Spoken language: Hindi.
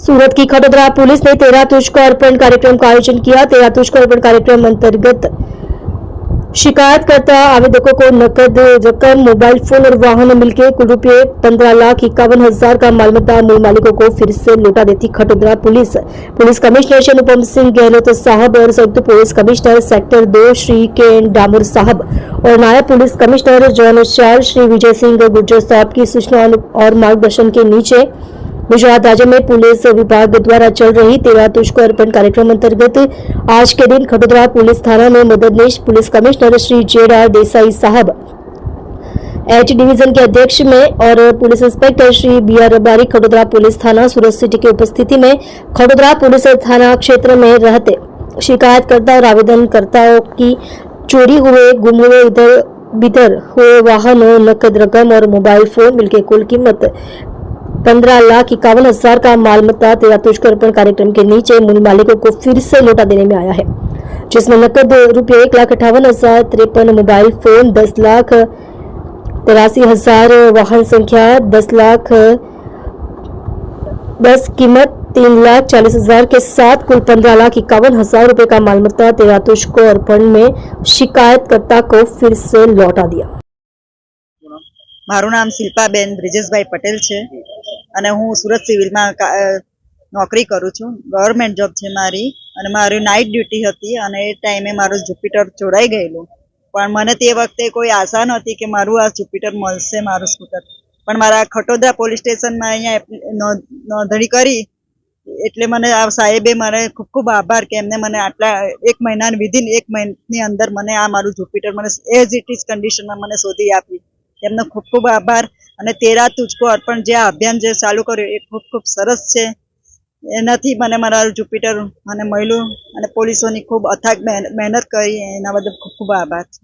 सूरत की खटोदरा पुलिस ने 13 तुझको अर्पण कार्यक्रम का आयोजन किया। 13 तुझको अर्पण कार्यक्रम अंतर्गत शिकायतकर्ता आवेदकों को नकद रकम, मोबाइल फोन और वाहन मिलकर कुल रुपये 15,51,000 का मालमत्ता मूल मालिकों को फिर से लौटा देती खटोदरा पुलिस कमिश्नर श्री अनुपम सिंह गहलोत साहब और संयुक्त पुलिस कमिश्नर सेक्टर 2 श्री के डामोर साहब और नायब पुलिस कमिश्नर जन 4 श्री विजय सिंह गुर्जर साहब की सूचना और मार्गदर्शन के नीचे गुजरात राज्य में पुलिस विभाग द्वारा चल रही 13 तुझको अर्पण कार्यक्रम अंतर्गत आज के दिन खटोदरा पुलिस थाना में मददनीश police commissioner Shri J R. Desai साहब, एच डिवीजन के अध्यक्ष में और police inspector Shri B R. Rabari Khatodara police थाना सूरत सिटी की उपस्थिति में खटोदरा पुलिस थाना क्षेत्र में रहते शिकायतकर्ता और आवेदनकर्ताओं की चोरी हुए, गुम हुए, इधर बिधर हुए वाहनों, नकद रकम और मोबाइल फोन मिलकर कुल कीमत 15,51,000 का मालमत्ता 13 तुझको अर्पण कार्यक्रम के नीचे मूल मालिकों को फिर से लौटा देने में आया है, जिसमें नकद रुपये 1,58,053, मोबाइल फोन 10,83,000, वाहन संख्या 10 कीमत 3,40,000 के साथ कुल 15,51,000 रुपए का मालमत्ता 13 तुझको अर्पण में शिकायतकर्ता को फिर से लौटा दिया। मारू नाम शिल्पाबेन ब्रिजेशभाई पटेल है અને હું સુરત સિવિલમાં નોકરી કરું છું। ગવર્મેન્ટ જોબ છે મારી અને મારી નાઇટ ડ્યુટી હતી અને એ ટાઈમે મારું જુપિટર ચોરાઈ ગયેલું, પણ મને તે વખતે કોઈ આશા નહોતી કે મારું આ જુપિટર મળશે, મારું સ્કૂટર। પણ મારા ખટોદરા પોલીસ સ્ટેશનમાં અહીંયા નોંધણી કરી એટલે મને આ સાહેબે મારે ખૂબ ખૂબ આભાર કે એમને મને આટલા એક મહિના વિધિન એક મહિનાની અંદર મને આ મારું જુપિટર મને એઝ ઇટ ઇઝ કન્ડિશનમાં મને શોધી આપી। એમનો ખૂબ ખૂબ આભાર। અને 13 तुझको अर्पण જે અભિયાન જે ચાલુ કર્યું એ ખૂબ ખૂબ સરસ છે। એનાથી મને મારું જુપિટર મને મળ્યું અને પોલીસોની ખૂબ અથાગ મહેનત કરી, એના બદલ ખૂબ ખૂબ આભાર છે।